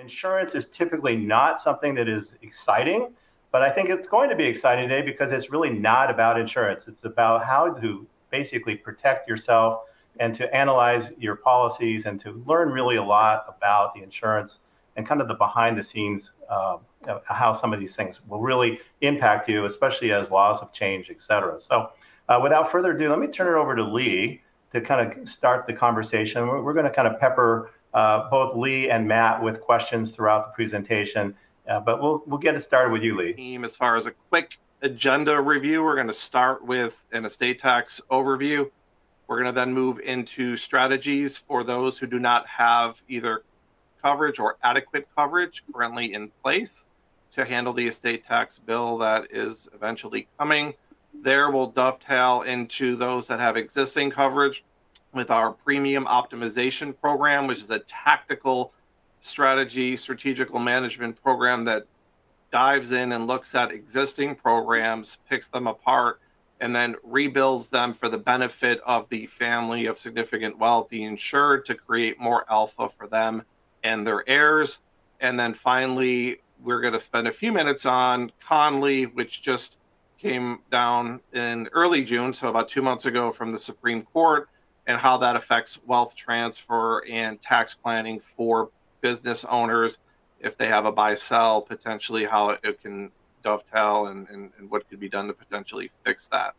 Insurance is typically not something that is exciting, but I think it's going to be exciting today because it's really not about insurance. It's about how to basically protect yourself and to analyze your policies and to learn really a lot about the insurance and kind of the behind the scenes how some of these things will really impact you, especially as laws have changed, et cetera. So without further ado, let me turn it over to Lee to kind of start the conversation. We're going to kind of pepper both Lee and Matt with questions throughout the presentation, but we'll get it started with you, Lee. As far as a quick agenda review, we're going to start with an estate tax overview. We're going to then move into strategies for those who do not have either coverage or adequate coverage currently in place to handle the estate tax bill that is eventually coming. There will dovetail into those that have existing coverage with our premium optimization program, which is a tactical strategical management program that dives in and looks at existing programs, picks them apart, and then rebuilds them for the benefit of the family of significant wealth, the insured, to create more alpha for them and their heirs. And then finally, we're going to spend a few minutes on Conley, which just came down in early June, so about 2 months ago, from the Supreme Court, and how that affects wealth transfer and tax planning for business owners if they have a buy-sell, potentially how it can dovetail and what could be done to potentially fix that.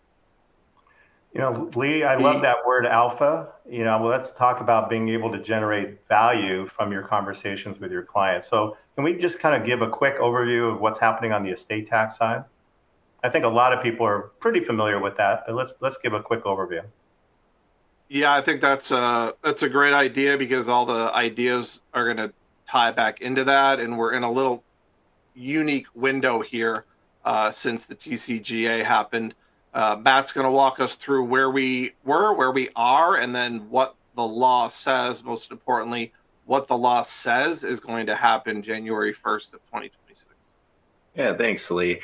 You know, Lee, I love that word alpha. You know, well, let's talk about being able to generate value from your conversations with your clients. So can we just kind of give a quick overview of what's happening on the estate tax side? I think a lot of people are pretty familiar with that, but let's give a quick overview. Yeah, I think that's a great idea because all the ideas are going to tie back into that, and we're in a little unique window here since the TCJA happened. Matt's going to walk us through where we were, where we are, and then what the law says. Most importantly, what the law says is going to happen January 1st of 2026. Yeah, thanks, Lee.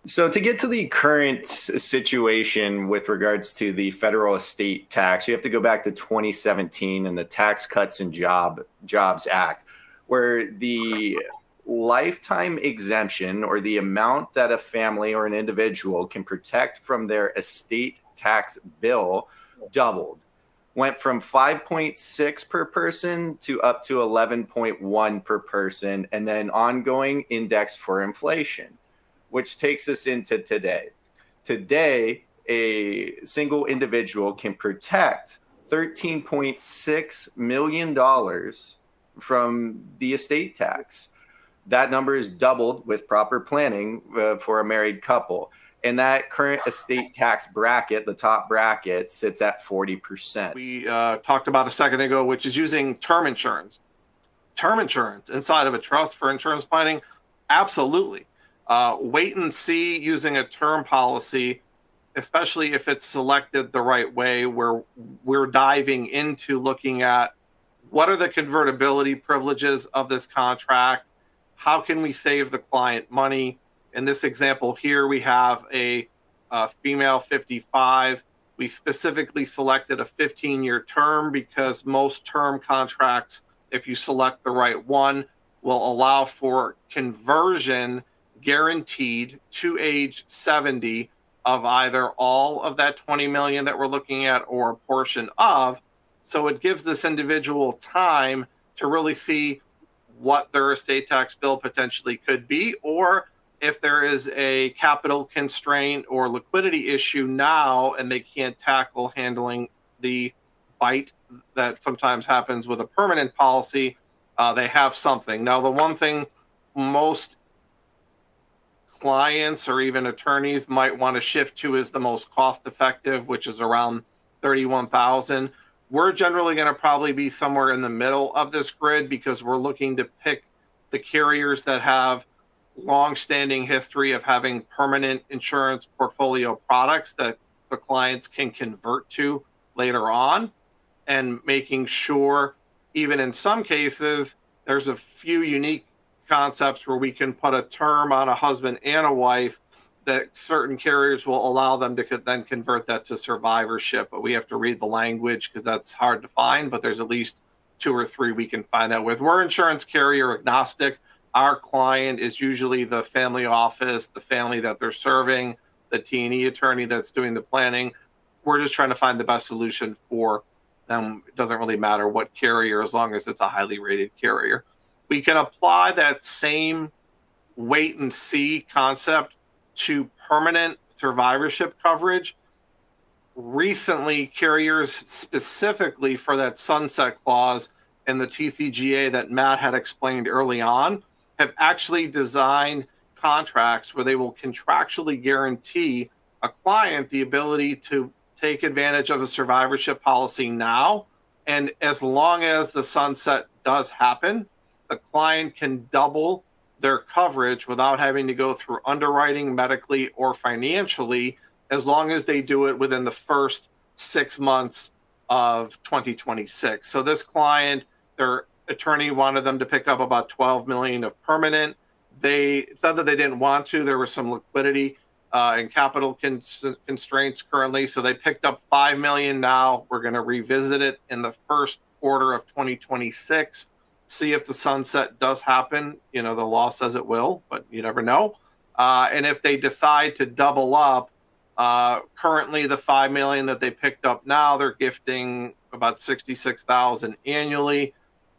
So to get to the current situation with regards to the federal estate tax, you have to go back to 2017 and the Tax Cuts and Jobs Act, where the lifetime exemption, or the amount that a family or an individual can protect from their estate tax bill, doubled. Went from 5.6 per person to up to 11.1 per person, and then ongoing indexed for inflation, which takes us into today. Today, a single individual can protect $13.6 million from the estate tax. That number is doubled with proper planning for a married couple. And that current estate tax bracket, the top bracket, sits at 40%. We talked about a second ago, which is using term insurance. Term insurance inside of a trust for insurance planning, absolutely. Wait and see using a term policy, especially if it's selected the right way, where we're diving into looking at what are the convertibility privileges of this contract. How can we save the client money? In this example here, we have a female 55. We specifically selected a 15-year term because most term contracts, if you select the right one, will allow for conversion guaranteed to age 70 of either all of that 20 million that we're looking at or a portion of. So it gives this individual time to really see what their estate tax bill potentially could be, or if there is a capital constraint or liquidity issue now and they can't tackle handling the bite that sometimes happens with a permanent policy, they have something. Now, the one thing most clients or even attorneys might want to shift to is the most cost effective, which is around $31,000. We're generally going to probably be somewhere in the middle of this grid because we're looking to pick the carriers that have long-standing history of having permanent insurance portfolio products that the clients can convert to later on, and making sure, even in some cases, there's a few unique concepts where we can put a term on a husband and a wife that certain carriers will allow them to then convert that to survivorship. But we have to read the language because that's hard to find, but there's at least 2 or 3 we can find that with. We're insurance carrier agnostic. Our client is usually the family office, the family that they're serving, the T&E attorney that's doing the planning. We're just trying to find the best solution for them. It doesn't really matter what carrier, as long as it's a highly rated carrier. We can apply that same wait and see concept to permanent survivorship coverage. Recently, carriers, specifically for that sunset clause and the TCJA that Matt had explained early on, have actually designed contracts where they will contractually guarantee a client the ability to take advantage of a survivorship policy now. And as long as the sunset does happen, the client can double their coverage without having to go through underwriting, medically, or financially, as long as they do it within the first 6 months of 2026. So this client, their attorney wanted them to pick up about $12 million of permanent. They said that they didn't want to. There was some liquidity and capital constraints currently, so they picked up $5 million now. We're going to revisit it in the first quarter of 2026, see if the sunset does happen. You know, the law says it will, but you never know. And if they decide to double up, currently the $5 million that they picked up now, they're gifting about $66,000 annually.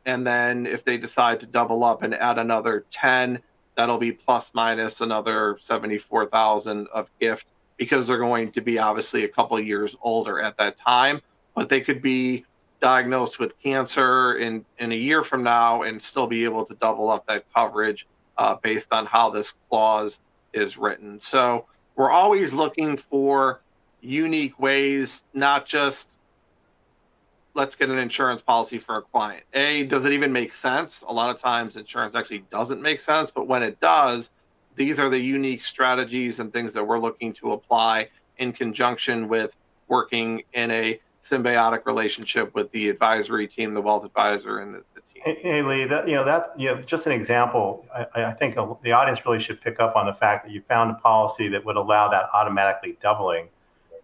And then if they decide to double up and add another 10, that'll be plus minus another $74,000 of gift, because they're going to be obviously a couple of years older at that time, but they could be diagnosed with cancer in a year from now and still be able to double up that coverage based on how this clause is written. So we're always looking for unique ways, not just let's get an insurance policy for a client. Does it even make sense? A lot of times insurance actually doesn't make sense, but when it does, these are the unique strategies and things that we're looking to apply in conjunction with working in a symbiotic relationship with the advisory team, the wealth advisor, and the team. Hey, Lee, just an example. I think the audience really should pick up on the fact that you found a policy that would allow that automatically doubling,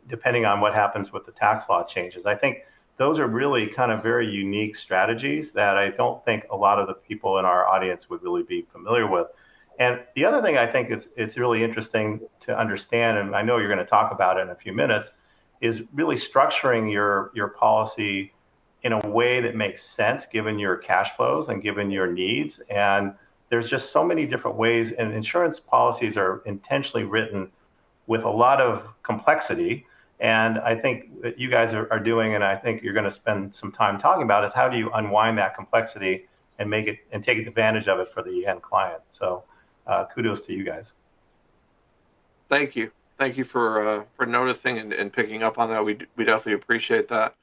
depending on what happens with the tax law changes. I think those are really kind of very unique strategies that I don't think a lot of the people in our audience would really be familiar with. And the other thing I think it's really interesting to understand, and I know you're going to talk about it in a few minutes, is really structuring your policy in a way that makes sense given your cash flows and given your needs. And there's just so many different ways, and insurance policies are intentionally written with a lot of complexity. And I think what you guys are doing, and I think you're going to spend some time talking about, is how do you unwind that complexity and make it and take advantage of it for the end client. So kudos to you guys. Thank you. Thank you for noticing and picking up on that. We definitely appreciate that.